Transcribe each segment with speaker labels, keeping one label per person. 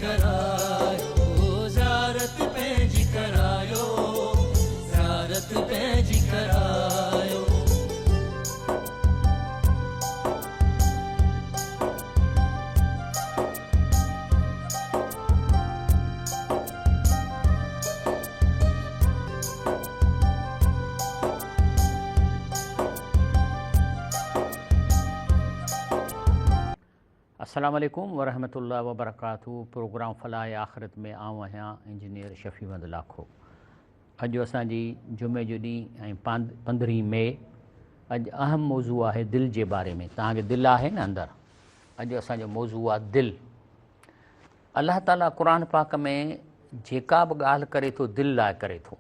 Speaker 1: करायो ज़ियारत पंहिंजी करायो ज़ियारत पंहिंजी करायो।
Speaker 2: अस्सलामु अलैकुम वरहमतुल्लाहि वबरकातुहू। प्रोग्राम फलाह आख़िरत में आऊं आहियां इंजीनियर शफ़ी अहमद लाखो। अॼु असांजी जुमे जो ॾींहुं ऐं 15 मई। अॼु अहम मौज़ू आहे दिलि जे बारे में। तव्हांखे दिलि आहे न अंदरि? अॼु असांजो मौज़ू आहे दिलि। अलाह ताला क़ुर पाक में जेका बि ॻाल्हि करे थो दिलि लाइ करे थो,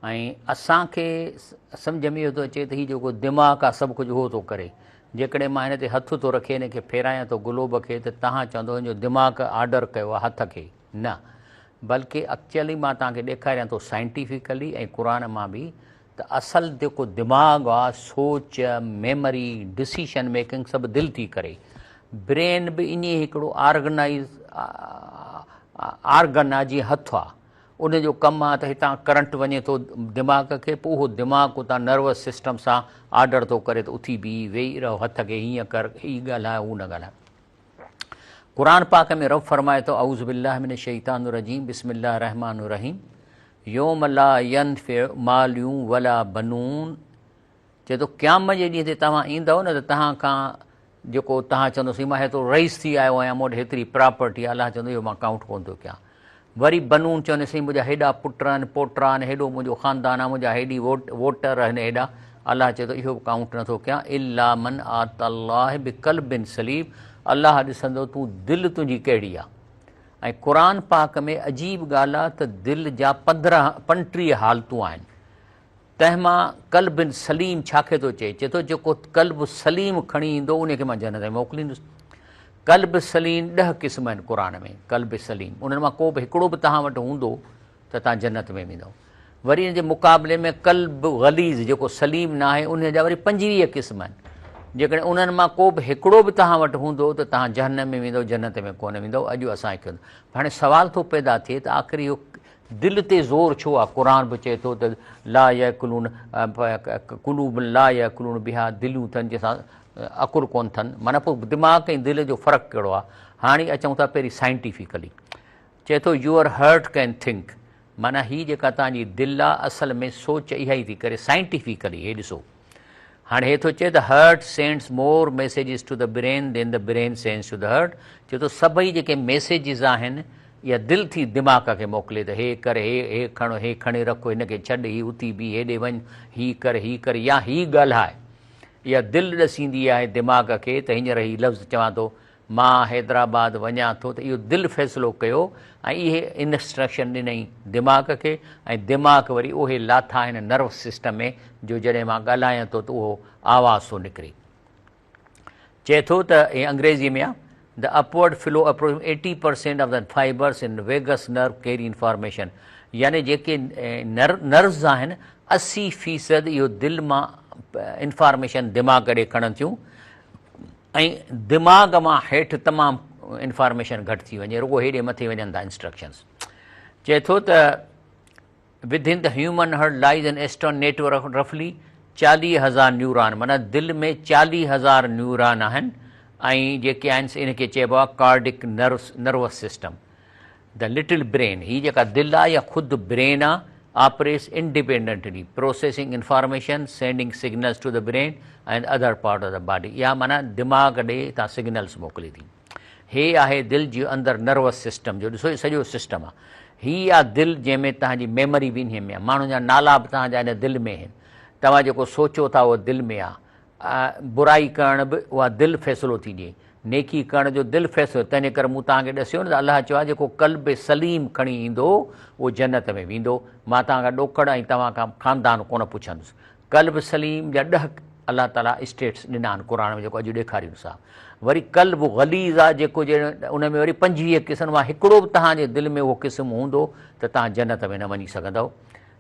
Speaker 2: ऐं असांखे सम्झ में इहो थो अचे त हीउ जेको दिमाग़ु आहे सभु कुझु उहो थो करे। जेकॾहिं मां हिन ते हथु थो रखे, हिन खे फेरायां थो गुलोब खे, त तव्हां चवंदो हिनजो दिमाग़ु ऑर्डर कयो आहे हथ खे। न, बल्कि एक्चुअली मां तव्हांखे ॾेखारियां थो साइंटिफिकली ऐं क़ुर मां बि त असलु जेको दिमाग़ु आहे, सोच, मेमरी, डिसीशन मेकिंग सभु दिलि थी करे। ब्रेन बि इन हिकिड़ो ऑर्गन आहे जीअं हथु आहे, उनजो कमु आहे त हितां करंट वञे थो दिमाग़ खे, पोइ उहो दिमाग़ु उतां नर्वस सिस्टम सां ऑर्डर थो करे त उथी बीह वेही रहो, हथ खे हीअं कर, हीअ ॻाल्हाए हू न ॻाल्हाए। क़ुर पाक में रब फरमाए थो अऊज़ु बिल्लाहि मिनश शैतानिर रजीम बिस्मिल्लाहिर रहमानिर रहीम यौम ला यनफ़उ मालूं वला बनून। चए थो क़यामत जे ॾींहं ते तव्हां ईंदव न त तव्हां खां जेको तव्हां चवंदोसीं मां हेतिरो रईस थी आयो आहियां, मूं वटि हेतिरी प्रॉपर्टी आहे, अलाह चवंदो इहो मां काउंट कोन थो कयां। वरी बनून चवंदासीं मुंहिंजा हेॾा पुट आहिनि, पोटा आहिनि, हेॾो मुंहिंजो ख़ानदान आहे, मुंहिंजा हेॾी वोटर आहिनि हेॾा, अलाह चए थो इहो बि काउंट नथो कयां। इल्ला मन आतल्लाह बिक़ल्बिन सलीम, अलाह ॾिसंदो तूं दिलि तुंहिंजी कहिड़ी आहे। ऐं क़ुर पाक में अजीब ॻाल्हि आहे त दिलि जा 35 हालतूं आहिनि। तंहिंमां कल्बिन सलीम छाखे थो चए? चए थो जेको कल्ब सलीम खणी ईंदो उनखे मां जन्नत में मोकिलींदुसि। कल्ब सलीम 10 क़िस्म आहिनि क़ुर में। कल्ब सलीम उन्हनि मां को बि हिकिड़ो बि तव्हां वटि हूंदो त तव्हां जन्नत में वेंदव। वरी इन जे मुक़ाबले में कल्ब ग़लीज़ जेको सलीम न आहे, उन जा वरी 25 क़िस्म आहिनि। जेकॾहिं उन्हनि मां को बि हिकिड़ो बि तव्हां वटि हूंदो त तव्हां जहन्नम में वेंदव, जन्नत में कोन वेंदव। अॼु असांखे हाणे सवाल थो पैदा थिए त आख़िर इहो दिलि ते ज़ोर छो आहे? क़ुर बि चए थो त ला यकुलून कुलूब ला यकुलून बिहा, दिलियूं अथनि जंहिंसां अकुल कोन अथनि। माना पोइ दिमाग़ ऐं दिलि जो फ़र्क़ु कहिड़ो आहे? हाणे अचूं था पहिरीं साइंटिफिकली। चए थो यूअर हर्ट कैन थिंक, माना हीअ जेका तव्हांजी दिलि आहे असल में सोच इहा ई थी करे। साइंटिफिकली हे ॾिसो, हाणे हे थो चए त heart sends more messages to the brain then the brain sends to the heart. चए थो सभई जेके मैसेजिस आहिनि इहा दिलि थी दिमाग़ खे मोकिले, त हे कर, हे खणो, हे खणी रखो, हिनखे छॾ, हीअ उथी बि, हेॾे वञ, हीअ कर, या हीअ ॻाल्हाए। इहा दिलि ॾसींदी आहे दिमाग़ खे त हींअर हीअ लफ़्ज़ चवां थो मां हैदराबाद वञा थो, त इहो दिलि फ़ैसिलो कयो ऐं इहे इंस्ट्रक्शन ॾिनई दिमाग़ खे, ऐं दिमाग़ वरी उहे लाथा आहिनि नर्वस सिस्टम में, जो जॾहिं मां ॻाल्हायां थो त उहो आवाज़ थो निकिरे। चए थो त इहे अंग्रेज़ीअ में आहे the upward flow approach 80% of the fibres in Vegas nerve carry information, यानी जेके नर्व्स आहिनि 80% इहो दिलि मां इंफॉर्मेशन दिमाग़ ॾे खणनि थियूं, ऐं दिमाग़ मां हेठि तमामु इंफॉर्मेशन घटि थी वञे, रुॻो हेॾे मथे वञनि था इंस्ट्रक्शन्स। चए थो त विदिन द ह्यूमन हर्ट लाइज एन एस्ट्रॉन नेटवर्क रफली 40,000 न्यूरॉन, माना दिलि में 40,000 न्यूरॉन आहिनि, ऐं जेके आहिनि इनखे चइबो आहे cardiac nervous system. The little brain, हीअ जेका दिलि आहे या ख़ुदि ब्रेन आहे, operates independently processing information sending signals to the brain and other part of the body. इहा माना दिमाग़ ॾे तव्हां सिग्नल्स मोकिले थी। हे आहे दिलि जे अंदरि नर्वस सिस्टम जो, ॾिसो सॼो सिस्टम आहे। हीअ आहे दिलि जंहिंमें तव्हांजी मेमरी बि इन में आहे, माण्हुनि जा नाला बि तव्हांजा इन दिलि में आहिनि, तव्हां जेको सोचो था उहो दिलि में आहे। बुराई करण बि उहा दिलि फ़ैसिलो थी ॾिए, नेकी करण जो दिलि फ़ैसिलो। तंहिंजे करे मूं तव्हांखे ॾसियो न त अलाह चयो आहे जेको कल्ब सलीम खणी ईंदो उहो जन्नत में वेंदो। मां तव्हां खां ॾोकड़ ऐं तव्हां खां ख़ानदान कोन पुछंदुसि। कल्ब सलीम जा 10 अलाह ताला स्टेट्स ॾिना आहिनि क़ुर में, जेको अॼु ॾेखारियूंसि। वरी कल्ब ग़लीज़ आहे जेको उन में वरी 25 क़िस्म मां हिकिड़ो बि तव्हांजे दिलि में उहो क़िस्म हूंदो त तव्हां जन्नत में न वञी सघंदव।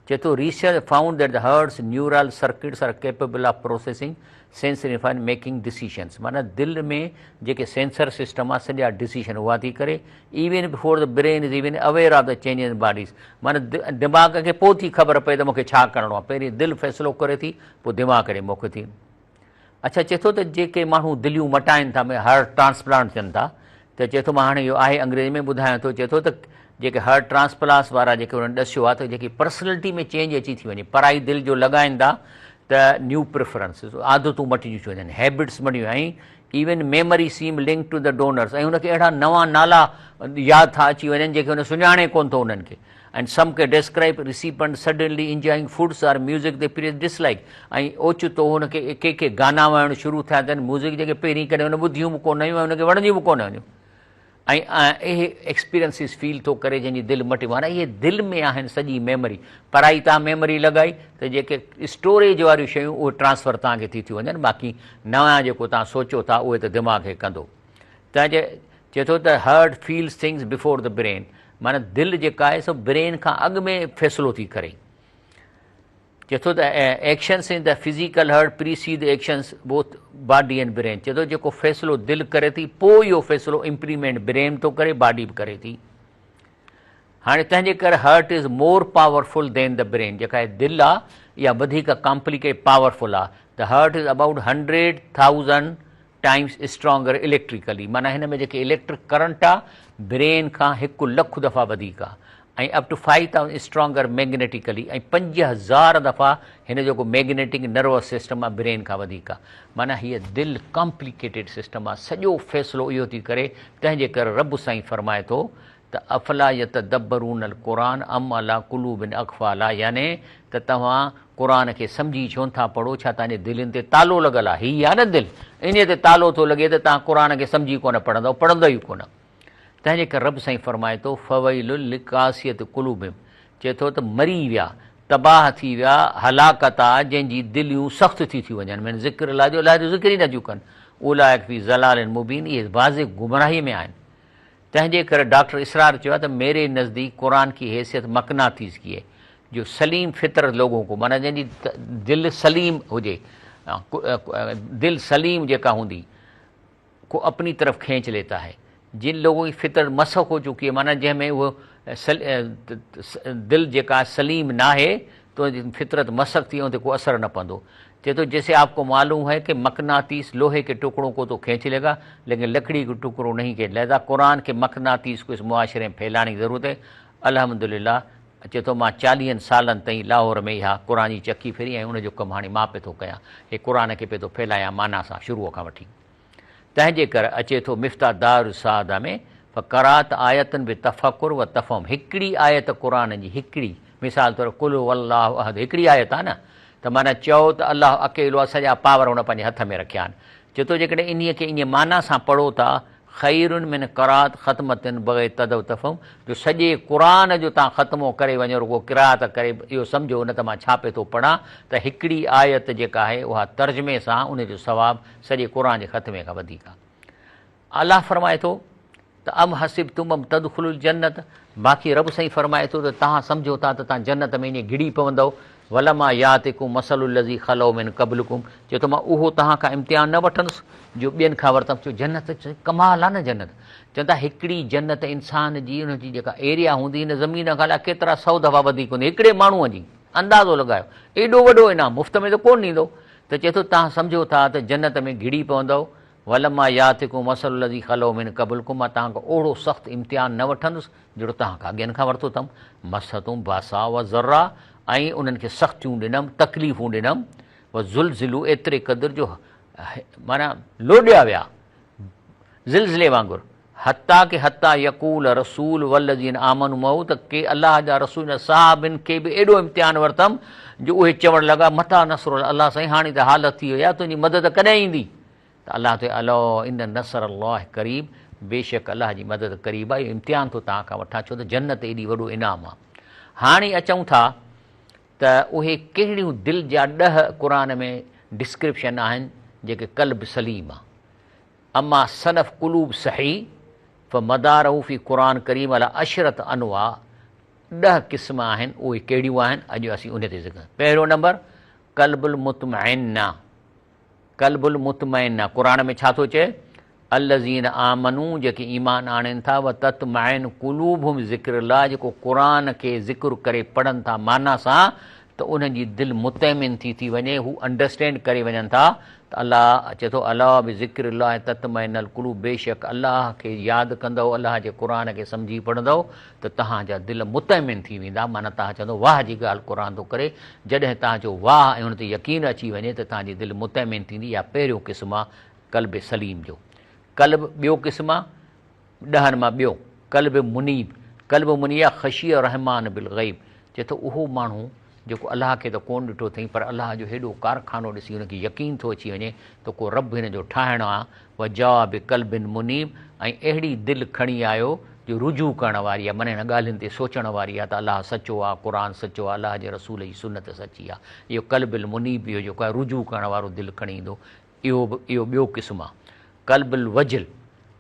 Speaker 2: चए थो research found that the heart's neural circuits are capable of processing sensory and making decisions. माना दिलि में जेके सेंसर सिस्टम आहे सॼा डिसीशन उहा थी करे, even before the brain is even aware of the change in bodies. माना दिमाग़ खे पोइ थी ख़बर पए त मूंखे छा करिणो आहे, पहिरीं दिलि फ़ैसिलो करे थी, पोइ दिमाग़ ॾे मोकल थी। अच्छा, चए थो त जेके माण्हू दिलियूं मटाइनि था, हार्ट ट्रांसप्लांट थियनि था, त चए थो मां हाणे इहो आहे अंग्रेज़ी में ॿुधायां थो, चए थो त जेके हार्ट ट्रांसप्लांट वारा जेके उन्हनि ॾसियो आहे त जेकी पर्सनैलिटी में चेंज अची थी वञे, पराई दिलि जो लॻाइनि था त न्यू प्रिफरेंसिस, आदतूं मटिजी थियूं वञनि, हैबिट्स मटियूं, ऐं even memory seem link to the donors, ऐं हुनखे अहिड़ा नवां नाला यादि था अची वञनि जेके हुन सुञाणे कोन थो उन्हनि खे। एंड सम के describe recipient suddenly enjoying foods or music they period dislike, ऐं ओचितो हुनखे के गाना वणणु शुरू थिया अथनि, म्यूज़िक जेके पहिरीं कॾहिं हुन ॿुधियूं बि कोन हुयूं ऐं हुनखे वणंदियूं बि कोन हुयूं, ऐं इहे एक्सपीरियंसिस फील थो करे जंहिंजी दिलि मटी। माना इहे दिलि में आहिनि सॼी मेमरी, पराई तव्हां मेमरी लॻाई त जेके स्टोरेज वारियूं शयूं उहे ट्रांसफर तव्हांखे थी थियूं वञनि, बाक़ी नवां जेको तव्हां सोचियो था उहे त दिमाग़ खे कंदो। त चए थो त heart feels things before the brain, माना दिलि जेका आहे सो ब्रेन खां अॻु में फ़ैसिलो थी करे। चए थो त actions in the physical heart preceded actions both body and brain. चए थो जेको फ़ैसिलो दिलि करे थी, पोइ इहो फ़ैसिलो इम्प्लीमेंट ब्रेन थो करे, बॉडी बि करे थी। हाणे तंहिंजे करे heart is more powerful than the brain. जेका आहे दिलि आहे इहा वधीक कॉम्प्लिकेट पावरफुल आहे। The heart is about 100,000 times stronger electrically, माना हिन में जेके इलेक्ट्रिक करंट आहे ब्रेन खां 100,000 दफ़ा वधीक आहे, ऐं अप टू 5,000 स्ट्रॉन्गर मैग्नेटिकली, ऐं 5,000 दफ़ा हिन जेको मैग्नेटिक नर्वस सिस्टम आहे ब्रेन खां वधीक आहे। माना हीअ दिलि कॉम्प्लिकेटेड सिस्टम आहे, सॼो फ़ैसिलो इहो थी करे। तंहिंजे करे रब साईं फरमाए थो त अफ़ला यतदब्बरून अल क़ुरान अम अला क़ुलूबिन अक़फ़ाला, याने त तव्हां क़ुरान खे सम्झी छो नथा पढ़ो, छा तव्हांजे दिलनि ते तालो लॻल आहे? हीअ आहे न दिलि, इन ते तालो थो लॻे त तव्हां क़ुरान खे सम्झी कोन पढ़ंदव, पढ़ंदो ई कोन। तंहिंजे करे रब साईं फरमाए थो फ़वैलुल लिकासियत क़ुलूबिम, चए थो त मरी विया, तबाह थी विया, हलाकत आहे जंहिंजी दिलियूं सख़्तु थी वञनि, मैंने ज़िक्र अलाह जो ज़िक्र ई नथियूं कनि, उलाइक फ़ी ज़लालिन मुबीन, इहे वाज़े गुमराही में आहिनि। तंहिंजे करे डॉक्टर इसरार चयो आहे त मेरे नज़दीक कुरान की हैसियत मकनातीस की है, जो सलीम फितरत लोगों को, माना जंहिंजी दिलि सलीम हुजे, दिल सलीम जेका हूंदी को अपनी तरफ़ खींच लेता है। जिन लोगों की फितरत मसक हो चुकी है, माना जंहिंमें उहो दिलि जेका सलीम ना है तो फितरत मसक थी, उन ते को असर न पवंदो। चए तो जैसे आपको मालूम है कि मकनातीस लोहे के टुकड़ों को तो खींच लेगा लेकिन लकड़ी के टुकड़ों नहीं खींच, लिहाजा कुरान के मकनातीस को इस मुआशरे में फैलाने की ज़रूरत है। अल्हम्दुलिल्लाह चए तो मां 40 सालनि ताईं लाहौर में इहा क़ुरान जी चकी फिरी ऐं उनजो कमु हाणे मां पे थो कयां, हे क़ुरान खे पे थो फैलायां माना सां शुरूअ खां वठी। तंहिंजे करे अचे थो मिफ़्ता दार सादा में फ़क़रात आयतन बि तफ़कुर व तफ़हम, हिकिड़ी आयत क़ुरान जी, हिकिड़ी मिसाल तौरु कुल वल्लाहु अहद, हिकिड़ी आयत आहे न, त माना चओ त अलाह अकेलो आहे, सॼा पावर हुन पंहिंजे हथ में रखिया आहिनि। चए थो जेकॾहिं इन्हीअ खे ईअं माना सां पढ़ो था, ख़ैरुन मिन क़रात ख़तमतिन बग़ैर तदव तफ़हम, जो सॼे क़ुरान जो तव्हां ख़तमो करे वञो, रुगो क़िराअत करे इहो सम्झो न त मां छा पे थो पढ़ां, त हिकिड़ी आयत जेका आहे उहा तर्जुमे सां उनजो सवाबु सॼे क़ुरान जे ख़तमे खां वधीक आहे। अलाह फरमाए थो त अम हसिब तुम तदखुलुल जन्नत, बाक़ी रब साईं फरमाए थो त तव्हां सम्झो था त तव्हां जन्नत में ईअं घिड़ी पवंदव। वलमा यातिकुम मसलुल लज़ी खलो मिन क़ब्लकुम, चए थो मां उहो तव्हां खां इम्तिहान न वठंदुसि जो ॿियनि खां वरितमि। छो जन्नत कमाल आहे न जन्नत, चवंदा हिकिड़ी जन्नत इंसान जी उनजी जेका एरिया हूंदी हिन ज़मीन खां अलाए केतिरा 100 दफ़ा वधीक हूंदी, हिकिड़े माण्हूअ जी, अंदाज़ो लॻायो, एॾो वॾो इनाम मुफ़्त में त कोन ॾींदो। त चए थो तव्हां सम्झो था त जन्नत में घिड़ी पवंदव। वलमा यातिकुम मसलुल लज़ी खलो मिन क़ब्लकुम, मां तव्हांखां ओड़ो सख़्तु इम्तिहान न वठंदुसि जहिड़ो तव्हां खां अॻियनि खां वरितो अथमि। मसतुम बासा व ज़र्रा, ऐं उन्हनि खे सख़्तियूं ॾिनमि, तकलीफ़ूं ॾिनमि। व ज़ुलज़िलू, एतिरे क़दुरु जो माना लोॾिया विया ज़िलज़िले वांगुरु, हता के हता यकूल रसूल वल्लज़ीन आमनु मऊ, त के अलाह जा रसूल साहबिन खे बि एॾो इम्तिहान वरितमि जो उहे चवणु लॻा मता नसरुल, अलाह साईं हाणे त हालत थी वई आहे, तुंहिंजी मदद कॾहिं ईंदी? त अलाह ते अलो इन नसर अल्लाह करीब, बेशक अलाह जी मदद करीब आहे। इहो इम्तिहान थो तव्हां खां वठां, छो त जन्नत एॾी वॾो इनाम आहे। हाणे अचूं था त उहे कहिड़ियूं दिलि जा 10 क़ुरान में डिस्क्रिप्शन आहिनि जेके क़ल्ब सलीम आहे। अमा सनफ़ क़ुलूब सही फ़ मदारहू फ़ी क़ुरान करीम अला अशरत अनवा, 10 क़िस्म आहिनि, उहे कहिड़ियूं आहिनि अॼु असीं उन ते ज़िक्र। पहिरियों नंबर क़ल्बुल मुतमइन्ना। क़ल्बुल मुतमइन्ना क़ुर में छा थो चए? अल्लज़ीन आमनू, जेके ईमान आणनि था, व ततमइनु क़ुलूबुहुम ज़िक्रिल्लाह, जेको क़ुर खे ज़िक्र करे पढ़नि था माना सां, त उन्हनि जी दिलि मुतमिन थी वञे, हू अंडरस्टैंड करे वञनि था त अलाह चए थो अला बि ज़िक्रिल्लाह ततमइनुल क़ुलूब, बेशक अलाह खे यादि कंदव, अलाह जे क़ुर खे सम्झी पढ़ंदव त तव्हांजा दिलि मुतमिन थी वेंदा। माना तव्हां चवंदव वाह जी ॻाल्हि क़ुर थो करे। जॾहिं तव्हांजो वाह ऐं हुन ते यकीन अची वञे त तव्हांजी दिलि मुतमिन थींदी। इहा पहिरियों क़िस्म आहे क़ल्ब सलीम जो। क़ल्ब ॿियो क़िस्म आहे 10 मां ॿियो क़ल्ब मुनीब। क़ल्ब मुनीब आहे ख़शिय रहमान बिल ग़ैब। चए थो उहो माण्हू जेको अलाह खे त कोन ॾिठो अथई, पर अलाह जो हेॾो कारखानो ॾिसी हुनखे यकीन थो अची वञे त को रब हिन जो ठाहिणो आहे। वजा बि क़ल्बिन मुनीब, ऐं अहिड़ी दिलि खणी आयो जो रुजू करण वारी आहे, माना हिन ॻाल्हियुनि ते सोचण वारी आहे त अलाह सचो आहे, क़ुर सचो आहे, अलाह जे रसूल जी सुनत सची आहे। इहो क़ल्बुल मुनीब इहो जेको आहे रुजू करण वारो दिलि खणी ईंदो। इहो ॿियो क़िस्म आहे। क़ल्बुल वजिल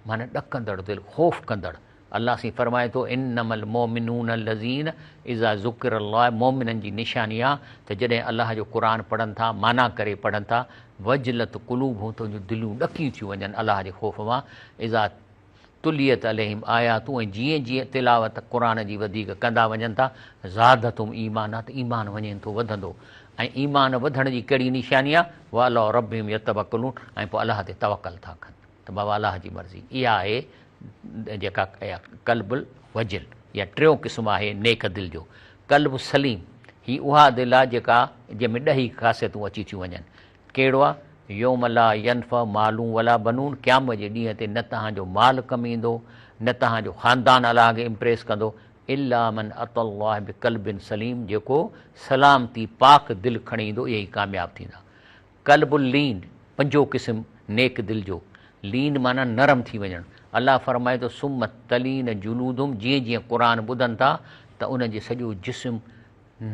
Speaker 2: माना ॾकंदड़ दिलि, ख़ौफ़ कंदड़। अलाह साईं फरमाए थो इन्नमल मोमिनून लज़ीन इज़ा ज़ुकिरल्लाह, मोमिननि जी निशानी आहे त जॾहिं अलाह जो क़ुर पढ़नि था, माना करे पढ़नि था, वजलत क़ुलूबुहुम, तुंहिंजूं दिलियूं ॾकी थियूं वञनि अलाह जे ख़ौफ़ मां। इज़ा तुलियत अलैहिम आयातूं, ऐं जीअं जीअं तिलावत क़ुर जी वधीक कंदा वञनि था, ज़ादतुम ईमान, त ईमान वञनि थो वधंदो। ऐं ईमान वधण जी कहिड़ी निशानी आहे? व अला रब्बिहिम यतवक्कलून, ऐं पोइ अलाह ते तवकल था कनि त बाबा अलाह जी मर्ज़ी। इहा आहे जेका क़ल्बुल वजिल, इहा टियों क़िस्म आहे नेक दिलि जो। क़ल्ब सलीम, ही उहा दिलि आहे जेका जंहिंमें 10 ख़ासियतूं अची थियूं वञनि। कहिड़ो आहे? योम ला यनफ़ मालूं वला बनून, क़यामत जे ॾींहं ते न तव्हांजो माल कमु ईंदो, न तव्हांजो ख़ानदान अलाह खे इम्प्रेस कंदो, इल्ला मन अतल्लाह बि क़ल्बिन सलीम, जेको सलामती पाक दिलि खणी ईंदो, इहे ई कामयाबु थींदा। क़ल्बुल लीन, 5 क़िस्म नेक दिलि जो। लीन माना नरम थी वञणु। अलाह फरमाए थो सुम्मत तलीन जुलूदुम, जीअं जीअं क़ुर ॿुधनि था त उनजो सॼो जिस्म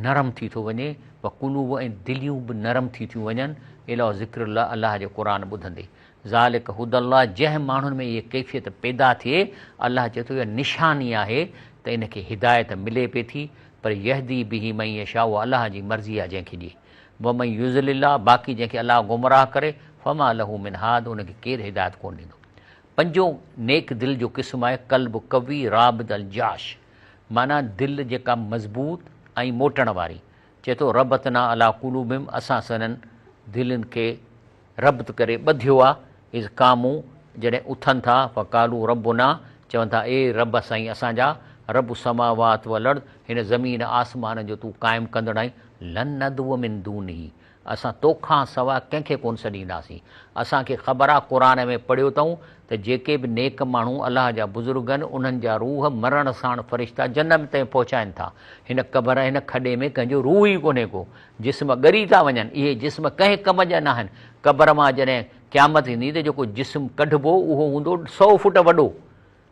Speaker 2: नरम थी थो वञे, व क़ुलूब, ऐं दिलियूं बि नरम थी थियूं वञनि इला ज़िक्रुल्लाह, अलाह जो क़ुर ॿुधंदे। ज़ालिक हुदल्लाह, जंहिं माण्हुनि में इहे कैफ़ियत पैदा थिए, अलाह चए थो इहा निशानी आहे त इनखे हिदायत मिले पई थी, पर यहदी बिही मई यशा, उहा अलाह जी मर्ज़ी आहे जंहिंखे ॾिए। व मई युज़लिल्लाह, बाक़ी जंहिंखे अलाह गुमराह करे, फमा लहू मिन हाद, उनखे केरु हिदायत कोन ॾींदो। 5 नेक दिलि जो क़िस्म आहे क़ल्ब कवी राबिद अल जाश, माना दिलि जेका मज़बूत ऐं मोटण वारी। चए थो रबतना अला क़ुलूबिहिम, असां सननि दिलनि खे रब्त करे ॿधियो आहे। इज़ कामू, जॾहिं उथनि था, फ़क़ालू रब्बुना, चवनि था ए रब साईं असांजा, रब समावात वल अर्द, हिन ज़मीन आसमान जो तूं क़ाइमु कंदड़ आहीं। लन नदुअ मिन दूनिही, असां तोखां सवाइ कंहिंखे कोन छॾींदासीं। असांखे ख़बर आहे, क़ुर में पढ़ियो अथऊं त जेके बि नेक माण्हू अलाह जा बुज़ुर्ग आहिनि, उन्हनि जा रूह मरण साण फ़रिश्ता जन्नत ताईं पहुचाइनि था। हिन क़बर, हिन खॾे में कंहिंजो रूह ई कोन्हे को, जिस्म ॻरी था वञनि। इहे जिस्म कंहिं कम जा न आहिनि। क़बर मां जॾहिं क़यामत ईंदी त जेको जिस्म कढिबो उहो हूंदो 100 फुट वॾो,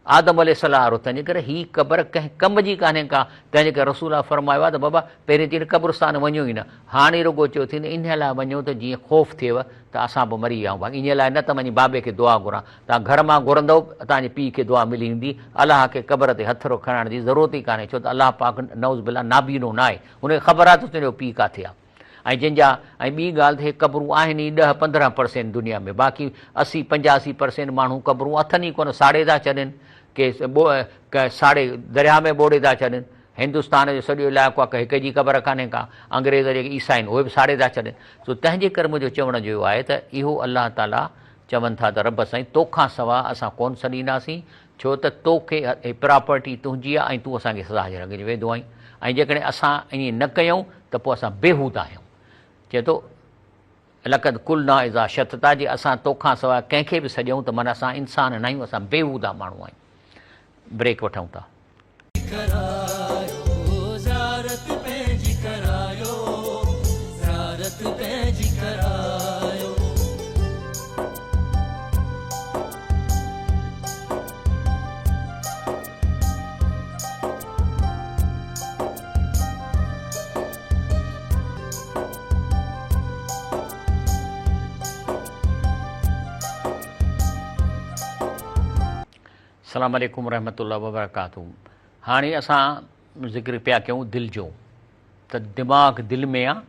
Speaker 2: आदम अलैहिस्सलाम वारो। तंहिंजे करे हीअ क़बर कंहिं कम जी कान्हे का। तंहिंजे करे रसूल फरमायो आहे त बाबा पहिरीं चई क़ब्रस्तान वञो ई न, हाणे रुॻो चयो थी इन लाइ वञो त जीअं ख़ौफ़ थिएव त असां बि मरी विया आहियूं। इन लाइ न त वञी बाबे खे दुआ घुरां, तव्हां घर मां घुरंदव तव्हांजे पीउ खे दुआ मिली वेंदी। अलाह खे क़बर ते हथरो खणण जी ज़रूरत ई कान्हे, छो त अलाह पाक नऊज़ बिल्ला नाबीनो न आहे, हुनखे ख़बर आहे त तुंहिंजो पीउ किथे आहे। ऐं जंहिंजा, ऐं ॿी ॻाल्हि त हे क़बरूं आहिनि ई 10-15% दुनिया में, बाक़ी 80-85% माण्हू क़बरूं अथनि ई कोन, साड़े था छॾनि, के साड़े दरिया में ॿोड़े था छॾनि। हिंदुस्तान जो सॼो इलाइक़ो आहे, हिक जी क़बर कान्हे का। अंग्रेज़ जेके ईसा आहिनि उहे बि साड़े था छॾनि। सो तंहिंजे करे मुंहिंजो चवण जो आहे त इहो अलाह ताला चवनि था त रब साईं तोखां सवाइ असां कोन छॾींदासीं, छो त तोखे प्रॉपर्टी तुंहिंजी आहे ऐं तूं असांखे सज़ा रंग वेंदो आहीं। ऐं जेकॾहिं असां ईअं न कयूं त पोइ असां बेहूदा आहियूं। चए थो लक़द कुलना इज़ा शतता, जे असां तोखां सवाइ कंहिंखे बि सॼूं त माना असां इंसान न आहियूं, असां बेहूदा माण्हू आहियूं। ब्रेक वठूं था। अस्सलाम वालेकुम रहमतुल्लाहि व बरकातहू। हाणे असां ज़िक्र पिया कयूं दिलि जो, त दिमाग़ दिलि में आहे,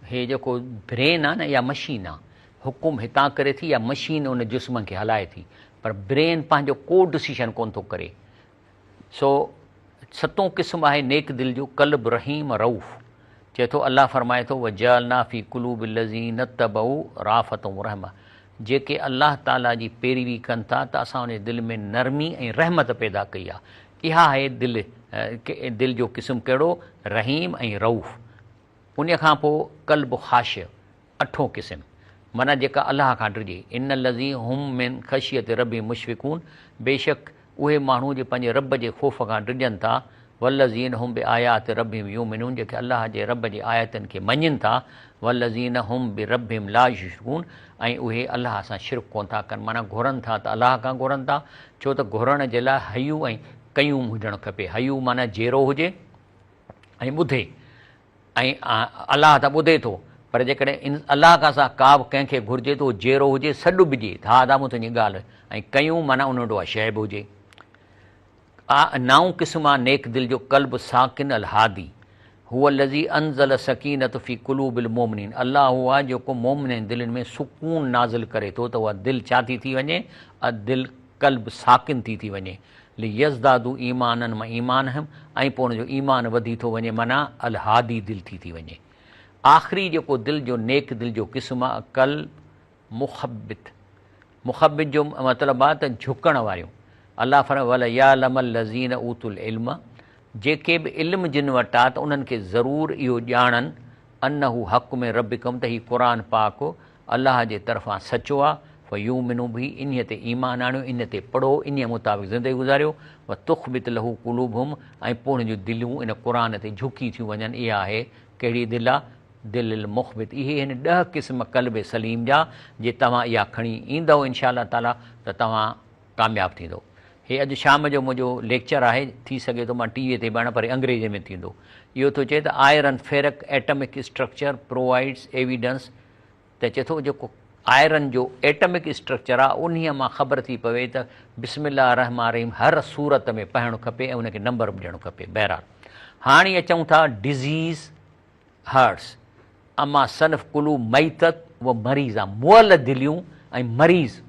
Speaker 2: हे जेको ब्रेन आहे न इहा मशीन आहे, हुकुम हितां करे थी या मशीन उन जिस्म खे हलाए थी, पर ब्रेन पंहिंजो को डिसीशन कोन थो करे। सो सतों क़िस्म आहे नेक दिलि जो, क़ल्ब रहीम रऊफ़। चए थो अलाह फरमाए थो वजअलना फ़ी क़ुलूबिल लज़ीना तबऊ राफ़तुम रहमा, जेके अलाह ताला जी पैरवी कनि था त असां उन दिलि में नरमी ऐं रहमत पैदा कई आहे। इहा आहे दिलि जो क़िस्म कहिड़ो, रहीम ऐं रऊफ़। उन खां पोइ क़ल्ब ख़ाश, अठों क़िस्म, माना जेका अलाह खां डिॼे। इन लज़ी हुम मिन ख़शियत रबी मुशफ़िकून, बेशक उहे माण्हू जे पंहिंजे रब जे ख़ौफ़ खां डिॼनि था। वल्लज़ीन हुम बि आयात रबिम यूमिनून, जेके अलाह जे रब जे आयतनि खे मञनि था। वल्लज़ीन हुम बि रबिम ला युशरिकून, ऐं उहे अलाह सां शिरक कोन था कनि, माना घुरनि था त अलाह खां घुरनि था। छो त घुरण जे लाइ हयू ऐं कयूं हुजणु खपे। हयू माना जहिड़ो हुजे ऐं ॿुधे, ऐं अलाह त ॿुधे थो, पर जेकॾहिं अलाह खां सां का बि कंहिंखे घुरिजे थो जहिड़ो हुजे, सॾु ॿिजे, हा दामूं तुंहिंजी ॻाल्हि, ऐं कयूं माना उन वटि उहा शइ बि हुजे। नओं क़िस्म आहे नेक दिलि जो, क़ल्ब साकिन अल हादी, हुअ लज़ी अनज़ल सकीनत फ़ी क़ुलूबिल मोमिनीन, अलाह उहो आहे जेको मोमिन दिलनि में सुकून नाज़िल करे थो, त उहा दिलि छा थी वञे, दिलि क़ल्ब साकिन थी वञे। लियज़दादू ईमाननि मां ईमान हम, ऐं पोइ हुनजो ईमान वधी थो वञे, माना अल हादी दिलि थी वञे। आख़िरी जेको दिलि जो नेक दिलि जो क़िस्म आहे क़ल्ब मुख़बित। मुख़बित जो मतिलबु आहे त झुकण वारियूं। अलाह फरमाए वल यालमल लज़ीन ऊतुल इल्म, जेके बि इल्मु जिन वटि आहे त उन्हनि खे ज़रूरु इहो ॼाणनि अनहू हक़ में रबिकम, त हीउ क़ुर पाक अलाह जे तरफ़ां सचो आहे। फ़यूमिनू बि, इन ते ईमान आणियो, इन ते पढ़ो, इन मुताबिक़ ज़िंदगी गुज़ारियो। व तुख़बित लहू क़ुलूबुहुम, ऐं पोइ हुन जूं दिलियूं इन क़ुर ते झुकी थियूं वञनि। इहा आहे कहिड़ी दिलि आहे, दिलि मुख़बित। इहे आहिनि 10 क़िस्म क़ल्ब सलीम जा। जे तव्हां इहा खणी ईंदव इनशा अल्लाह ताला त तव्हां कामयाबु थींदो। हे अॼु शाम जो मुंहिंजो लेक्चर आहे, थी सघे थो मां टीवीअ ते बि पर अंग्रेज़ी में थींदो। इहो थो चए त आयरन फेरक एटमिक स्ट्रक्चर प्रोवाइड्स एविडेंस, त चए थो जेको आयरन जो एटमिक स्ट्रक्चर आहे उन मां ख़बर थी पवे त बिस्मिल्लाह रहमान रहीम हर सूरत में पढ़णु खपे ऐं उनखे नंबर बि ॾियणो खपे। बहरहाल हाणे अचूं था डिज़ीज़ हर्ट्स, अमा सनफ़ कुलू मैतत, उहा मरीज़ आहे, मुअल दिलियूं ऐं मरीज़।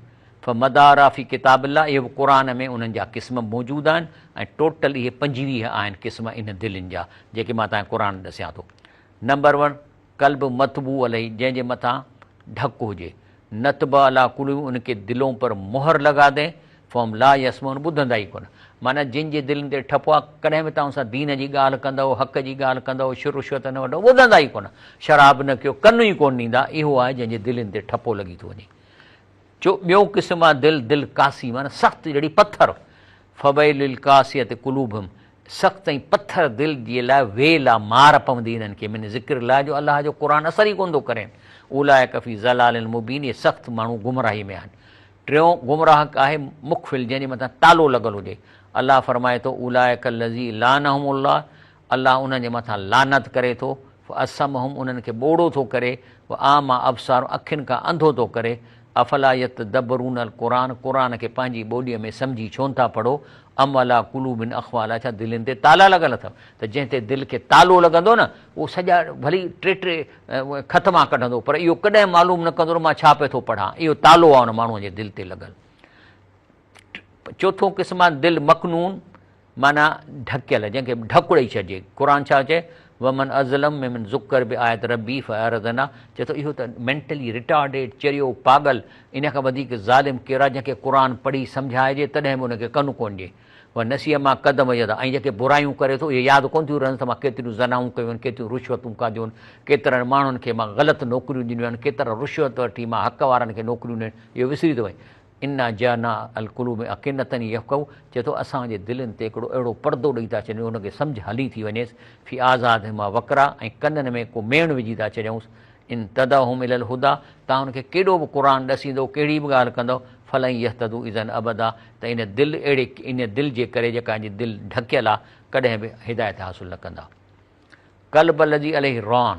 Speaker 2: मदारा फ़ी किताबिल्लाह, इहे बि क़ुर में उन्हनि जा क़िस्म मौजूदु आहिनि, ऐं टोटल इहे 25 आहिनि क़िस्म इन दिलनि जा, जेके मां तव्हांखे क़ुर ॾसियां थो। नंबर 1 क़ल्ब मतबू अलही, जंहिंजे मथां ढकु हुजे। नतब अला कुलू, उनखे दिलों पर मोहर लगा दे। फ़ोम ला यसमून, ॿुधंदा ई कोन, माना जिन जे दिलनि ते ठपो आहे, कॾहिं बि तव्हां सां दीन जी ॻाल्हि कंदव, हक़ जी ॻाल्हि कंदव, शुरुशत न वठो, ॿुधंदा ई कोन, शराब न कयो, कन ई कोन ॾींदा। इहो आहे जंहिंजे दिलनि ते ठपो लॻी थो वञे। ॿियो क़िस्म आहे दिलि कासी, माना सख़्तु जहिड़ी पथर। फ़बैलिल कासियत कुलूबुहुम, सख़्तु ऐं पथर दिलि जे लाइ वेल आहे, मार पवंदी इन्हनि खे, मिन ज़िक्र लाइ जो अलाह जो क़ुर असर ई कोन थो करे। उलाइक फ़ी ज़लालिन मुबीन, इहे सख़्तु माण्हू गुमराही में आहिनि। टियों गुमराह आहे मुख़फ़िल, जंहिंजे मथां तालो लॻल हुजे। अलाह फरमाए थो उलाइक लज़ी लानहुमुल्लाह, अलाह उन्हनि जे मथां लानत करे थो। असमहुम, उन्हनि खे ॿोड़ो थो करे। आमा अबसार, अखियुनि खां अंधो थो करे। अफला यतदब्बरून अल क़ुर खे पंहिंजी ॿोलीअ में सम्झी छो नथा पढ़ो। अम अला कुलूबिन अख़वाला, छा दिलनि ते ताला लॻल अथव, त जंहिं ते दिलि खे तालो लॻंदो न, उहो सॼा भली टे ख़तमा कढंदो, पर इहो कॾहिं मालूम न कंदो मां छा पियो थो पढ़ां। इहो तालो आहे हुन माण्हूअ जे दिलि ते लॻल। चोथों क़िस्म आहे दिलि मखनून, माना ढकियल, जंहिंखे ढकु ॾेई छॾिजे। क़ुर छा चए, वमन अज़लम मिमन ज़ुकर बि आयत रबी फ़अरदना, चए थो इहो त मेंटली रिटार्डेड, चरियो पागल, इन खां वधीक ज़ालिम केरु आहे जंहिंखे क़ुर पढ़ी सम्झाइजे तॾहिं बि उनखे कन कोन ॾिए। उहा नसीह मां क़दम यदा, ऐं जेके बुरायूं करे थो इहे यादि कोन थियूं रहनि त मां केतिरियूं ज़नाऊं कयूं आहिनि, केतिरियूं रुश्वतूं कादियूं आहिनि, केतिरनि माण्हुनि खे मां ग़लति नौकरियूं ॾिनियूं आहिनि, केतिरा रुश्वत वठी मां हक़ वारनि खे नौकरियूं ॾिनियूं आहिनि। इहो विसरी थो वञे। इना जाना अल कुलूब में अकिनतनि यफ़क़हू, चए थो असांजे दिलनि ते हिकिड़ो अहिड़ो परदो ॾेई था छॾियूं हुनखे सम्झ हली थी वञेसि। फ़ी आज़ाद मां वकरा, ऐं कननि में को मेण विझी था छॾियऊंसि। इन तदहुम इलल हुदा, तव्हां हुनखे केॾो बि क़ुर ॾसींदो, कहिड़ी बि ॻाल्हि कंदव, फलई यहतदू इज़न अबदा, त इन दिलि जे करे जेका दिलि ढकियल आहे, कॾहिं बि हिदायत हासिलु न कंदा। क़ल्ब लज़ी अलैहि रॉन,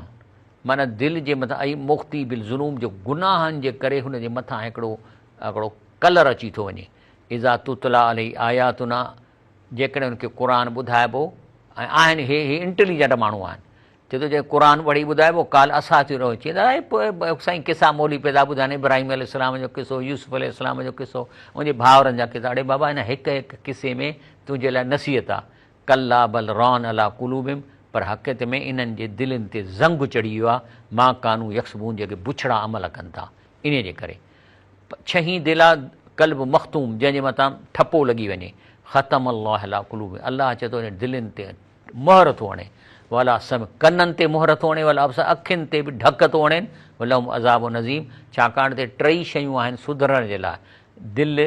Speaker 2: माना दिलि जे मथां ऐं मुख़्ती बिल ज़ुलूम, जो गुनाहनि जे करे हुनजे मथां हिकिड़ो कलर अची थो वञे। इज़ा तुतला अलैहि आयातुना, जेकॾहिं हुनखे क़ुर ॿुधाइबो, ऐं आहिनि हे इंटेलिजेंट माण्हू आहिनि। चए थो जे क़ुर पढ़ी ॿुधाइबो काल असां थी रहो चई पोइ साईं किसा मौली पैदा ॿुधाइनि इब्राहिम अलैहिस्सलाम जो किसो यूसुफ अलैहिस्सलाम जो किसो मुंहिंजे भाउरनि जा किसा। अड़े बाबा हिन हिकु हिकु किसे में तुंहिंजे लाइ नसीहत आहे कल्ला बल रॉन अला कुलूबिम पर हक़ीक़त में इन्हनि जे दिलनि ते ज़ंग चढ़ी वियो आहे मां कानू यक्सबून जेके बुछड़ा अमल कनि था इन जे करे। छहीं दिलि आहे कल्ब मख़्तूम जंहिंजे मथां ठपो लॻी वञे ख़तम अलाह अला कुलूब अलाह चए थो दिलनि ते मोहर थो हणे वला सम कननि ते मोहर थो हणे वला अखियुनि ते बि ढक थो हणे वलम अज़ाब नज़ीम छाकाणि त टई शयूं आहिनि सुधरण जे लाइ दिलि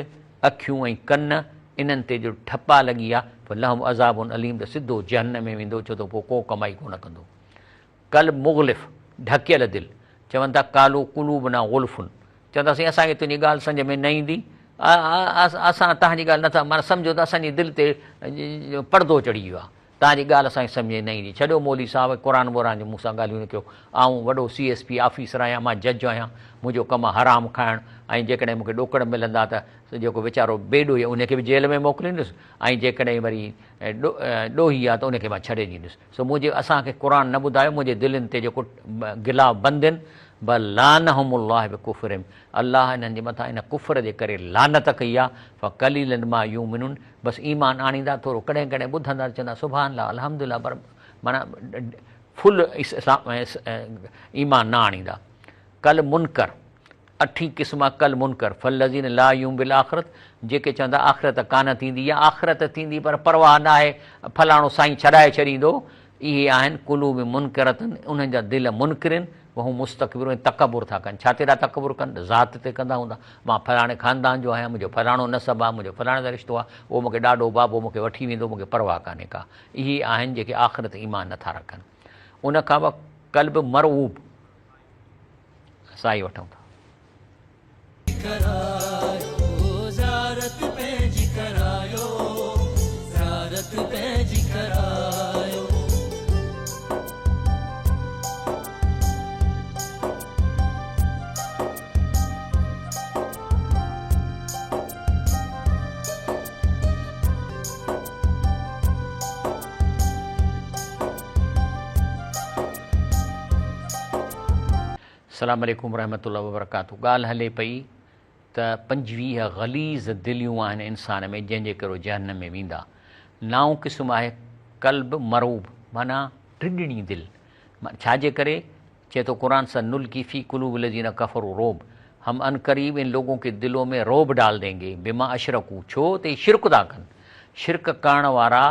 Speaker 2: अखियूं ऐं कन इन्हनि ते जो ठपा लॻी आहे पोइ लहम अज़ाबुन अलीम त सिधो जहन में वेंदो छो त पोइ को कमाई कोन कंदो। कल मुग़लिफ़ ढकियल दिलि चवनि था कालो कुलूब ना ग़ुल्फ़ुन चवंदासीं असांखे तुंहिंजी ॻाल्हि सम्झ में न ईंदी असां तव्हांजी ॻाल्हि नथा माना सम्झो त असांजी दिलि ते पर्दो चढ़ी वियो आहे तव्हांजी ॻाल्हि असांखे सम्झ में न ईंदी छॾियो मौली साहिबु क़ुर जो मूंसां ॻाल्हियूं न कयो आऊं वॾो CSP ऑफिसर आहियां मां जज आहियां मुंहिंजो कमु आहे हराम खाइणु ऐं जेकॾहिं मूंखे ॾोकड़ मिलंदा त जेको वीचारो बेॾो आहे उनखे बि जेल में मोकिलींदुसि ऐं जेकॾहिं वरी ॾोही आहे त उनखे मां छॾे ॾींदुसि सो मुंहिंजे असांखे क़ुर न ॿुधायो मुंहिंजे दिलनि ते जेको गिला बंदि आहिनि बल लानहुमुल्लाह बिकुफ़रिम अलाह हिननि जे मथां इन कुफ़र जे करे लानत कई आहे फ़क़लीलन मां युमिनून बसि ईमान आणींदा थोरो कॾहिं कॾहिं ॿुधंदा चवंदा सुभान अल्लाह अल्हम्दुलिल्लाह पर माना फुल ईमान न आणींदा। कल मुनकर 8 क़िस्म कल मुनकर फलज़ीन ला यूम बिल आख़िरत जेके चवंदा आख़िरत कान थींदी या आख़िरत थींदी पर परवाह न आहे फलाणो साईं छॾाए छॾींदो इहे आहिनि कुलूब मुनकरतनि उन्हनि जा दिलि मुनकिरनि वहू मुस्तकबिर ऐं तकबुर था कनि छा ते था तकबुर कनि ज़ात ते कंदा हूंदा मां फलाणे ख़ानदान जो आहियां मुंहिंजो फलाणो नसबु आहे मुंहिंजो फलाणे जो रिश्तो आहे उहो मूंखे ॾाढो बाबो मूंखे वठी वेंदो मूंखे परवाह कान्हे का इहे आहिनि जेके आख़िरत ईमान नथा रखनि। उनखां पोइ कल्ब मरऊब साई वठूं था
Speaker 1: करायो ज़ारत पंहिंजी करायो ज़ारत पंहिंजी करायो
Speaker 2: अस्सलामु अलैकुम रहमतुल्लाहि व बरकातहू। ॻाल्हि हले पई त 25 ग़लीज़ दिलियूं आहिनि इंसान में जंहिंजे करे जहन्नम में वेंदा। 9 क़िस्म आहे कल्ब मरूब माना टिड़णी दिलि छाजे करे चए थो क़ुर सनुल की फ़ी कुलूब लज़ीना कफ़रू रोब हम अन करीब इन लोगों के दिलों में रोब डाल देंगे बिमा अशरकू छो त शिरक था कनि शिरक करण वारा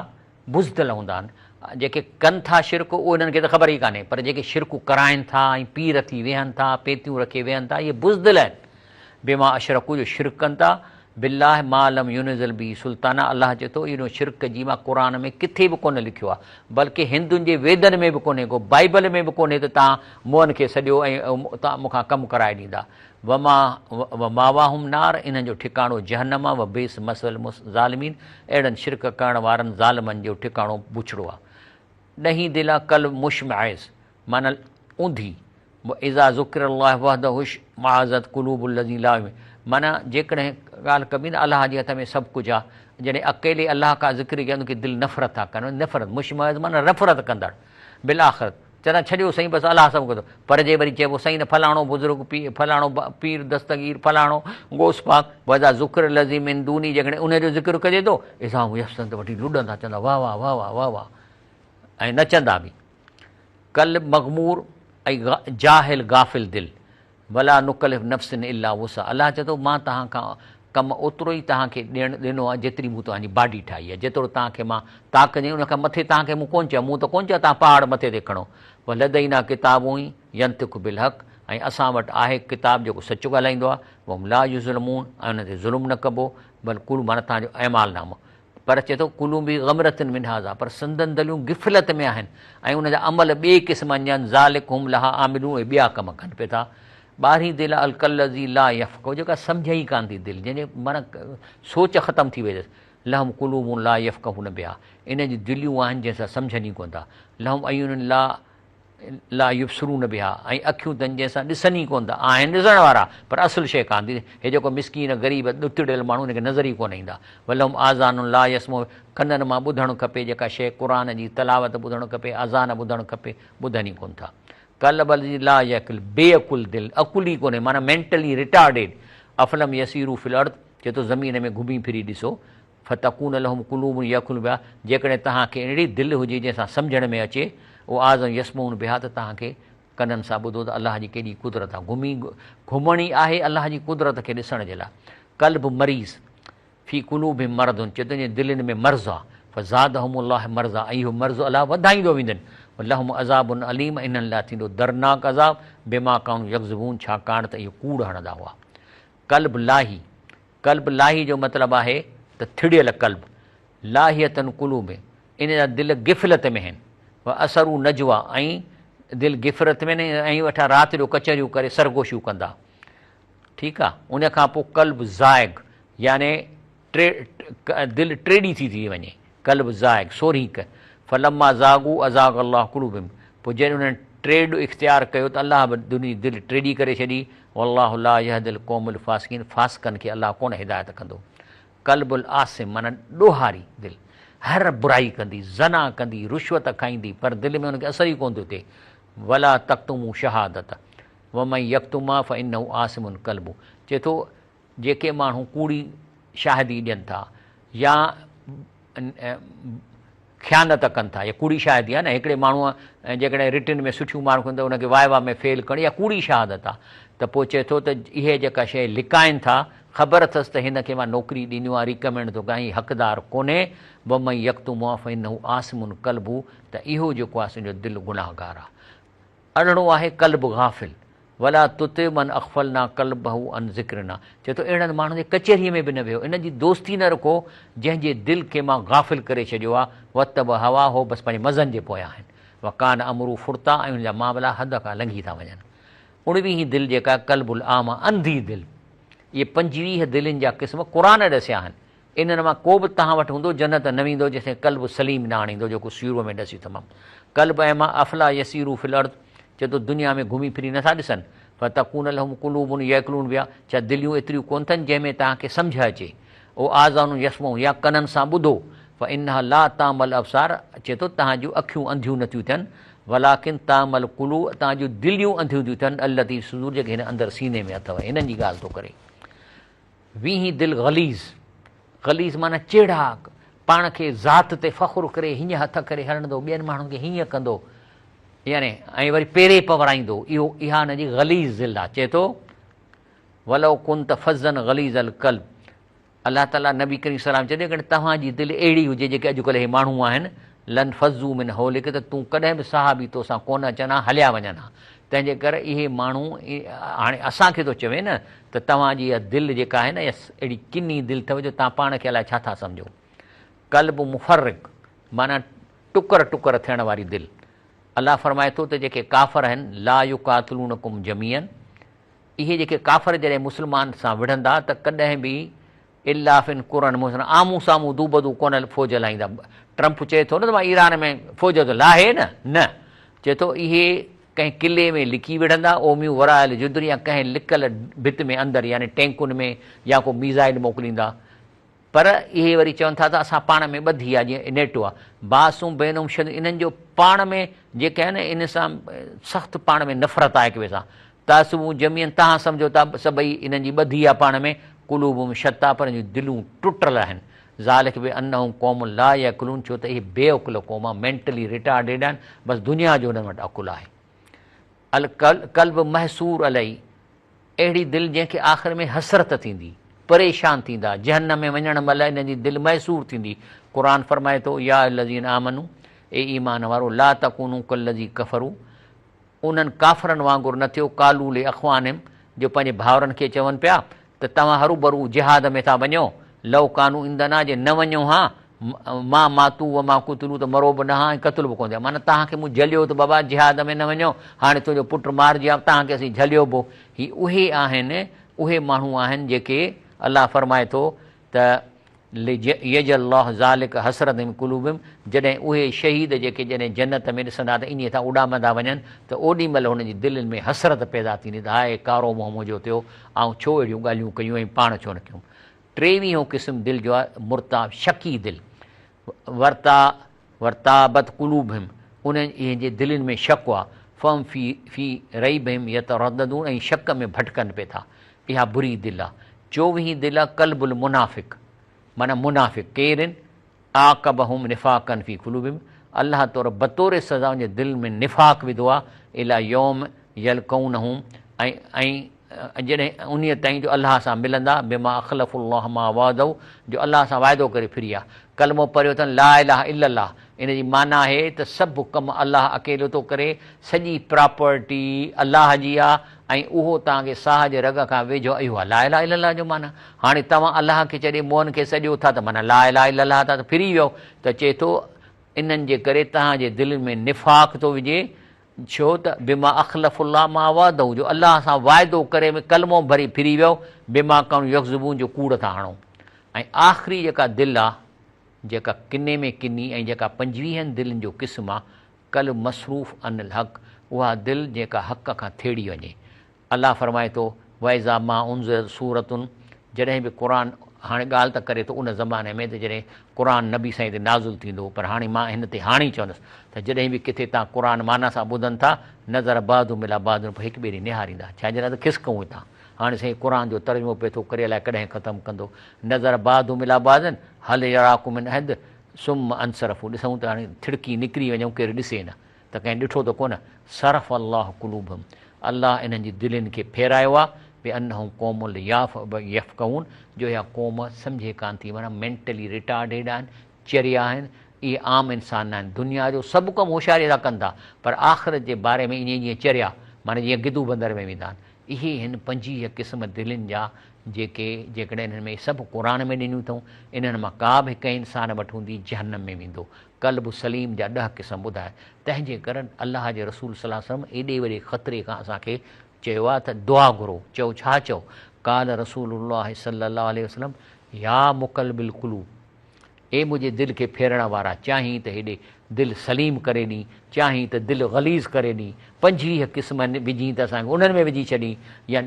Speaker 2: बुज़दिल हूंदा आहिनि जेके कनि था शिरक उहो इन्हनि खे त ख़बर ई कान्हे पर जेके शिरकूं कराइनि था ऐं पीर थी वेहनि था पेतियूं रखे वेहनि था इहे बुज़दिल आहिनि बेमा अशरकू जो शिरक कनि था बिल्लाह मालम यूनिज़ल बी सुल्ताना अलाह चए थो इहो शिरक जी मां क़ुर में किथे बि कोन लिखियो आहे बल्कि हिंदुनि जे वेदनि में बि कोन्हे को बाइबल में बि कोन्हे त तव्हां मुअनि खे सॼो ऐं तव्हां मूंखां कमु कराए ॾींदा मावाहुम नार इन्हनि जो ठिकाणो जहन्नम आहे व बेस मसल ज़ालिमीन अहिड़नि शिरक करण वारनि ज़ालिमनि जो ठिकाणो बुछड़ो आहे। ॾहीं दिलि आहे कल्ब मुशमइज़ माना ऊंधी इज़ा ज़ुकिर अल्लाह वहदहुश माज़त कुलूबुल लज़ी ला माना जेकॾहिं ॻाल्हि कबी न अलाह जे हथ में सभु कुझु आहे जॾहिं अकेले अलाह का ज़िक्र कनि की दिलि नफ़रत था कनि नफ़रत मुशमइज़ माना नफ़रत कंदड़ बिल आख़िरत चवंदा छॾियो साईं बसि अलाह सभु कंदो पर जे वरी चइबो साईं न फलाणो बुज़ुर्ग पीर फलाणो पीर दस्तगीर फलाणो गोस पाक वज़ा ज़ुकिर लज़ी मिन दूनी जेकॾहिं उनजो ज़िक्र कजे थो इसा यफ़्सन त वठी लुॾंदा चवंदा वाह वाह वाह वाह वाह वाह ऐं नचंदा बि। कल मग़मूर ऐं जाहिल गाफ़िल दिलि भला नुकलिफ़ नफ़्सिन इल्ला वुसा अलाह चए थो मां तव्हां खां कमु ओतिरो ई तव्हांखे ॾिनो आहे जेतिरी मूं तव्हांजी बाडी ठाही आहे जेतिरो तव्हांखे मां ताक़त ॾिनी उनखां मथे तव्हांखे मूं कोन चयो मूं त कोन चयो तव्हां पहाड़ मथे ते खणो पोइ लदईना किताबूं ई यंतिक़ु बिल हक़ ऐं असां वटि आहे किताब जेको सचो ॻाल्हाईंदो आहे वो ला युज़लमून ऐं उन ते ज़ुल्म न कबो बल कुल माना तव्हांजो अहमालनामो पर चए थो कुलूं बि ग़मरतनि मिनहाज़ आहे पर संदन दलियूं गिफ़लत में आहिनि ऐं उनजा अमल ॿिए क़िस्मनि जा आहिनि ज़ालिकुम लहा आमिलूं ऐं ॿिया कम कनि पिया था। 12 दिलि अलकलज़ी ला यफ़क़हू जेका सम्झ ई कान थी दिलि जंहिंजे माना सोच ख़तमु थी वई अथसि लहम कुलूबूं ला यफ़क़हू न ॿिया इन जी दिलियूं आहिनि जंहिंसां सम्झनि ई कोन था लहम अयुनि ला ला युबसरू न बिहा ऐं अखियूं अथनि जंहिंसां ॾिसनि ई कोन था, आहिनि ॾिसण वारा पर असुलु शइ कान थी। हे जेको मिसकीन ग़रीब ॾुतिड़ियल माण्हू हिनखे नज़र ई कोन ईंदा। वलम आज़ान ला यसमो, कननि मां ॿुधणु खपे, जेका शइ क़ुर जी तलावत ॿुधणु खपे, अज़ान ॿुधणु खपे, ॿुधनि ई कोन था। कल्ब जी ला यकुल, बेअकुल दिलि, अकुल ई कोन्हे, माना मेंटली रिटार्डेड। अफ़लम यसीरू फिल अर्द, चए थो ज़मीन में घुमी फिरी ॾिसो, फतकून लहुम कुलूब यकुल बिहा, जेकॾहिं तव्हांखे अहिड़ी दिलि हुजे जंहिंसां सम्झण में अचे, उहो आज़म यसमून बिहा, त तव्हांखे कननि सां ॿुधो त अलाह जी केॾी कुदरत आहे। घुमण ई आहे अलाह जी कुदरत खे ॾिसण जे लाइ। कल्ब मरीज़ फी कुलूब मर्ज़ुन, चए थो दिलनि में मर्ज़ु आहे, फ़ज़ादहुम अल्लाह मर्ज़ आहे, ऐं इहो मर्ज़ु अलाह वधाईंदो वेंदनि। लहुम अज़ाबुन अलीम, इन्हनि लाइ थींदो दर्दनाक अज़ाब, बेमा काउन यक्ज़बून, छाकाणि त इहो कूड़ हणंदा हुआ। कल्ब लाही, कल्ब लाही जो मतिलबु आहे त थिड़ियल कल्ब, लाहियतन कुलूब, इन जा दिलि गिफ़लत में आहिनि। असरू नजवा, ऐं दिलि गिफ़रत में न, ऐं वठा राति जो कचहरियूं करे सरगोशियूं कंदा। ठीकु आहे। उन खां पोइ कल्ब ज़ाइग, याने दिलि टेढ़ी थी वञे, कल्ब ज़ाइग सोरीक। फलम्मा ज़ागू अज़ाग अल्लाह कुलूबिहिम, पोइ जॾहिं उन्हनि ट्रेड इख़्तियार कयो त अलाह बि दिलि टेढ़ी करे छॾी। वल्लाहु ला यहदिल क़ौमुल फ़ासिक़ीन, फ़ासिक़नि खे अलाह कोन हिदायत कंदो। कल्बुल आसिम, माना ॾोहारी दिलि, हर बुराई कंदी, ज़ना कंदी, रुश्वत खाईंदी, पर दिलि में हुनखे असर ई कोन थो थिए। वला तक़्तुमू शहादत वमन यक्तुमा फ़इन्नहु आसिमुन कल्बु, चए थो जेके माण्हू कूड़ी शाहिदी ॾियनि था या ख़यानत कनि था, या कूड़ी शाहिदी आहे न, हिकिड़े माण्हूअ जेकॾहिं रिटन में सुठियूं मार्कूं त उनखे वाइवा में फेल कनि, या कूड़ी शहादत आहे, त पोइ चए थो त इहे जेका शइ लिकाइनि था, ख़बर अथसि त हिन खे मां नौकिरी ॾींदी आहे, रिकमेंड थो कयां, हक़दार कोन्हे। वमन यक्तुमा फ़इन्नहु आसिमुन कल्बु, त इहो जेको आहे असांजो दिलि गुनाहगार आहे। अरिड़ो आहे कल्ब गाफ़िल, वला तुति मन अख़फ़लना कल्बहु अन ज़िक्रिना, चए थो अहिड़नि माण्हुनि जे कचहरीअ में बि न वियो, इन जी दोस्ती न रखो जंहिंजे दिलि खे मां गाफ़िल करे छॾियो आहे। वत बि हवा हो, बसि पंहिंजे मज़नि जे पोयां आहिनि। वकान अमरू फुर्ता, ऐं हुनजा मामला हद खां लंघी था वञनि। 19 दिलि जेका कल्बुल आम, अंधी दिलि, इहे 25 दिलनि जा क़िस्म क़ुर ॾसिया आहिनि। इन्हनि मां को बि तव्हां वटि हूंदो जन्नत न वेंदो जेसिताईं कल्ब सलीम न आणींदो, जेको शुरूअ में ॾसी तमामु। कल्ब ऐं मां अफ़ला यसीरू फिल अर्द, चए थो दुनिया में घुमी फिरी नथा ॾिसनि। फ़तकून लहुम कुलूबुन यअकुलून बिहा, छा दिलियूं एतिरियूं कोन अथनि जंहिंमें तव्हांखे सम्झ अचे। ओ आज़ानू यस्मऊ, या कननि सां ॿुधो। फ़इन्नहा ला तामल अबसार, चए थो तव्हां जूं अखियूं अंधियूं नथियूं थियनि, वलाकिन तामल कुलू, तव्हां जूं दिलियूं अंधियूं थियूं थियनि, अल्लती सुदूर, जेके हिन अंदरि सीने में अथव, हिननि जी ॻाल्हि थो करे। 20 दिलि ग़लीज़, ग़लीज़ माना चेड़ा, पाण खे ज़ात ते फ़ख़ुरु करे हीअं हथ करे हलंदो, ॿियनि माण्हुनि खे हीअं कंदो, यानी ऐं वरी पेरे पवराईंदो, इहा हुन जी ग़लीज़ दिलि आहे। चए थो वलो कुंत फ़ज़्ज़न ग़लीज़ल क़ल्ब, अलाह ताला नबी करीम सलाम चए अगरि तव्हांजी दिलि अहिड़ी हुजे जेके अॼुकल्ह इहे माण्हू आहिनि, लन फ़ज़्ज़ू मिन हौलिक, त तूं कॾहिं बि सहाबी तोसां कोन अचनि हा, हलिया वञनि हा। तंहिंजे करे इहे माण्हू हाणे असांखे थो चवे न त तव्हांजी इहा दिलि जेका आहे न, इहा अहिड़ी किनी दिलि अथव जो तव्हां पाण खे अलाए छा था सम्झो। कल्ब मुफ़र्रिक़, माना टुकर टुकर थियण वारी दिलि। अलाह फरमाए थो त जेके काफ़र आहिनि, ला युक़ातिलूनकुम जमीअन, इहे जेके काफ़र जॾहिं मुस्लमान सां विढ़ंदा त कॾहिं बि इल्लाफ़िन कुरन मुस्लिम, आम्हूं साम्हूं दूबदू कोन फ़ौज लाहींदा। ट्रम्प चए थो न त मां ईरान में फ़ौज थो लाहे न, चए थो इहे कंहिं किले में लिकी विढ़ंदा, ओमियूं वरायल जुदर, या कंहिं लिकल भित में अंदरि, यानी टैंकुनि में, या को मीज़ाइल मोकिलींदा। पर इहे वरी चवनि था त असां पाण में ॿधी आहे, जीअं नेटो आहे, बासूं बेनूं शद, इन्हनि जो पाण में जेके आहे न, इन सां सख़्तु पाण में नफ़रत आहे हिक ॿिए सां। तासुबूं जमीअन, तव्हां सम्झो था सभई इन्हनि जी ॿधी आहे पाण में, कुलूबूं शता, पर जूं दिलूं टुटल आहिनि। ज़ालिक बि अनहुम क़ौम ला यअकुलून, छो त इहे बेअकुल क़ौम आहे, मेंटली रिटार्डेड आहिनि, बसि दुनिया जो हुननि वटि अकुलु आहे। कल्ब महसूर अलई, अहिड़ी दिलि जंहिंखे आख़िर में हसरत थींदी, परेशान थींदा, जहन्नम में वञण महिल इन जी दिलि महसूर थींदी। क़ुर फरमाए थो या लज़ीन आमनू, ए ईमान वारो, ला तकूनू कल्लज़ी कफ़रू, उन्हनि काफ़रनि वांगुरु न थियो, कालूले अख़वानिम, जो पंहिंजे भाउरनि खे चवनि पिया त तव्हां हरू भरू जिहाद में था वञो, लव कानू ईंदना, जे न वञो हा, मां मातू व मां कुतलू, त मरो बि न हा, ऐं क़तलु बि कोन थिया, माना तव्हांखे मूं झलियो त बाबा जिहाद में न वञो, हाणे तुंहिंजो पुटु मारिजी आहे, तव्हांखे असीं झलियो बि। ही उहे आहिनि, उहे माण्हू आहिनि जेके अलाह फरमाए थो त यज अल्लाह ज़ालिक हसरत कुलूबिम, जॾहिं उहे शहीद जेके जॾहिं जन्नत में ॾिसंदा त इन था उॾामंदा वञनि त ओॾी महिल हुनजी दिलि में हसरत पैदा थींदी त हाए कारो मुंहुं मुंहिंजो थियो, ऐं छो अहिड़ियूं ॻाल्हियूं कयूं ऐं पाण छो न कयूं। टेवीहों क़िस्म दिलि जो आहे मुर्ताब शकी दिलि, वर्ताबत कुलूबिम, उन्हनि जे दिलनि में शक आहे, फम फी रईबिम यतरद्ददून, ऐं शक में भटकनि पिए था, इहा बुरी दिलि आहे। 24 दिलि आहे कल्बुल मुनाफ़िक, माना मुनाफ़िक केरु आहिनि, आक़बहुम निफ़ाक़न फ़ी कुलूबिम, अलाह तौरु बतौर सज़ा उनजे दिलि में निफ़ाक़ विधो आहे, इला यौम यलकऊनहुम, ऐं जॾहिं उन ताईं जो अलाह सां मिलंदा, बिमा अख़लफ़ुल्लाह मा वादऊ, जो अलाह सां वाइदो करे फिरी आहे। कलमो पढ़ियो अथनि ला इलाहा इल्लल्लाह, इन जी माना आहे त सभु कमु अलाह अकेलो थो करे, सॼी प्रॉपर्टी अलाह जी आहे, ऐं उहो तव्हांखे साह जे रग खां वेझो, इहो आहे ला इलाहा इल्लल्लाह जो माना। हाणे तव्हां अलाह खे छॾे मोहन खे सॼो था त माना ला इलाहा इल्लल्लाह था, त फिरी वियो। त चए थो इन्हनि जे करे तव्हांजे दिलि में निफ़ाक़ थो विझे, छो त बिमा अख़लफ़ुल्लाह मा वादऊ, जो अलाह सां वाइदो करे में कलमो भरी फिरी वियो, बिमा कन यक्ज़बून, जो कूड़ था हणो। ऐं आख़िरी जेका दिलि आहे, जेका किने में किनी, ऐं जेका 25 दिलनि जो क़िस्म आहे, कल मसरूफ़ अनिल हक़, उहा दिलि जेका हक़ खां थेड़ी वञे। अलाह फरमाए थो वइज़ा मा उनज़िलत सूरतुन, जॾहिं बि क़ुर, हाणे ॻाल्हि त करे थो उन ज़माने में त जॾहिं क़ुर नबी साईं ते नाज़ुल थींदो, पर हाणे मां हिन ते हाणे ई चवंदुसि त जॾहिं बि किथे तव्हां क़ुर माना सां ॿुधनि था, नज़र बादू मिला बादू, हिकु ॿिए ॾींहुं निहारींदा, छा जे लाइ त खिसकऊं हितां। हाणे साईं क़ुर जो तर्जुमो पिए थो करे, अलाए कॾहिं ख़तमु कंदो। नज़र बादू मिला बादन हल यराकुम मिन अहद सुम अनसरफ़ू, ॾिसूं त हाणे थिड़की निकिरी वञूं, केरु ॾिसे न, त कंहिं ॾिठो त कोन। सरफ़ अल्लाह कुलूबम, अलाह इन्हनि जी दिलनि खे फेरायो आहे, बे अनहूं क़ौमुल यफ़क़हून, जो इहा क़ौम सम्झे कान थी, माना मेंटली रिटार्डेड आहिनि, चरिया आहिनि, इहे आम इंसान आहिनि, दुनिया जो सभु कमु होशियारीअ सां कनि था, पर आख़िरत जे बारे में ईअं जीअं चरिया, माना जीअं गिदू बंदर में वेंदा आहिनि। इहे हिन 25 क़िस्म दिलनि जा जेके जेकॾहिं इन्हनि में सभु क़ुर में ॾिनियूं अथऊं, इन्हनि मां का बि हिकु इंसान वटि हूंदी जहन्नम में वेंदो। कल्ब सलीम जा 10 क़िस्म ॿुधाए, तंहिंजे करे अलाह जे रसूल सल्लल्लाहु अलैहि वसल्लम एॾे वॾे ख़तरे खां असांखे चयो आहे त दुआ घुरो। चओ छा चओ, काल रसूलुल्लाह सल्लल्लाहु अलैहि वसल्लम या मुक़ल्बिल क़ुलूब, ए मुंहिंजे दिलि खे फेरण वारा, चाहीं त हेॾे दिलि सलीम करे ॾी, चाहीं त दिलि ग़लीज़ करे ॾी, 25 क़िस्म विझी त असांखे उन्हनि में विझी छॾी, या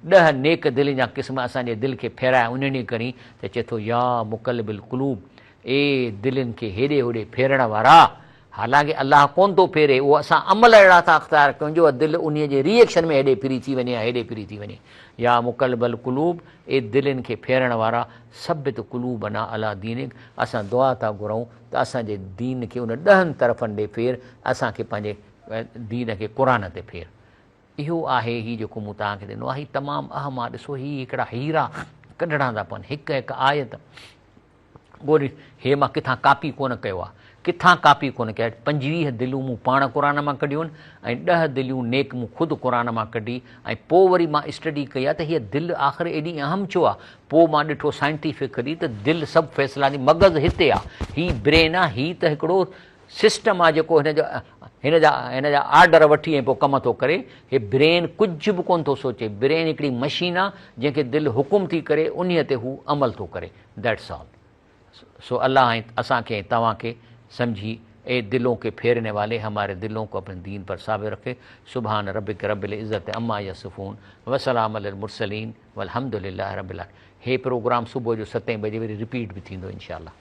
Speaker 2: 10 नेक दिलि जा क़िस्म असांजे दिलि खे फेराया उन्हनि करी, त चए थो या मुक़ल्बिल क़ुलूब, ए दिलनि खे हेॾे होॾे फेरण वारा। हालांकि अलाह कोन थो फेरे, उहो असां अमल अहिड़ा था अख़्तियार कयूं जो दिलि उन जे रिएक्शन में हेॾे फिरी थी वञे, या हेॾे फिरी थी वञे। या मुक़ल्बिल क़ुलूब, ए दिलनि खे फेरण वारा, सबित क़ुलूबना अला दीनिक, असां दुआ था घुरूं त असांजे दीन खे उन 10 तरफ़नि ॾे फेर, असांखे पंहिंजे दीन खे क़ुर ते फेर। इहो आहे हीउ जेको मूं तव्हांखे ॾिनो आहे, हीउ तमामु अहम आहे। ॾिसो हीउ हिकिड़ा हीरा कढणा था पवनि, हिकु हिकु आयत ॻोल्ही, हे मां किथां कापी कोन कयो आहे, किथां कापी कोन कया। 25 दिलियूं मूं पाण क़ुर मां कढियूं आहिनि, ऐं 10 दिलियूं नेक मूं ख़ुदि क़ुर मां कढी, ऐं पोइ वरी मां स्टडी कई आहे त हीअ दिलि आख़िर एॾी अहम छो आहे। पोइ मां ॾिठो साइंटिफिकली त दिलि सभु फ़ैसिला जी, मग़ज़ हिते आहे, हीउ ब्रेन आहे, हीउ त हिकिड़ो सिस्टम आहे जेको हिन जा आर्डर वठी ऐं पोइ कम थो करे। हे ब्रेन कुझु बि कोन थो सोचे, ब्रेन हिकिड़ी मशीन आहे जंहिंखे दिलि हुकुम थी करे, उन ते हू अमल थो करे, दैट्स ऑल। सो अल्लाह असांखे ऐं तव्हांखे समझी ए दिलों के फेरने वाले हमारे दिलों को अपने दीन पर साबित रखे। सुभान रब्बिक रब्बिल इज़्ज़ति अम्मा यसिफून वसलाम अलल मुरसलीन वल्हम्दुलिल्लाहि रब्बिल आलमीन। हे प्रोग्राम सुबुह जो 7 बजे वरी रिपीट भी थींदो इंशाअल्लाह।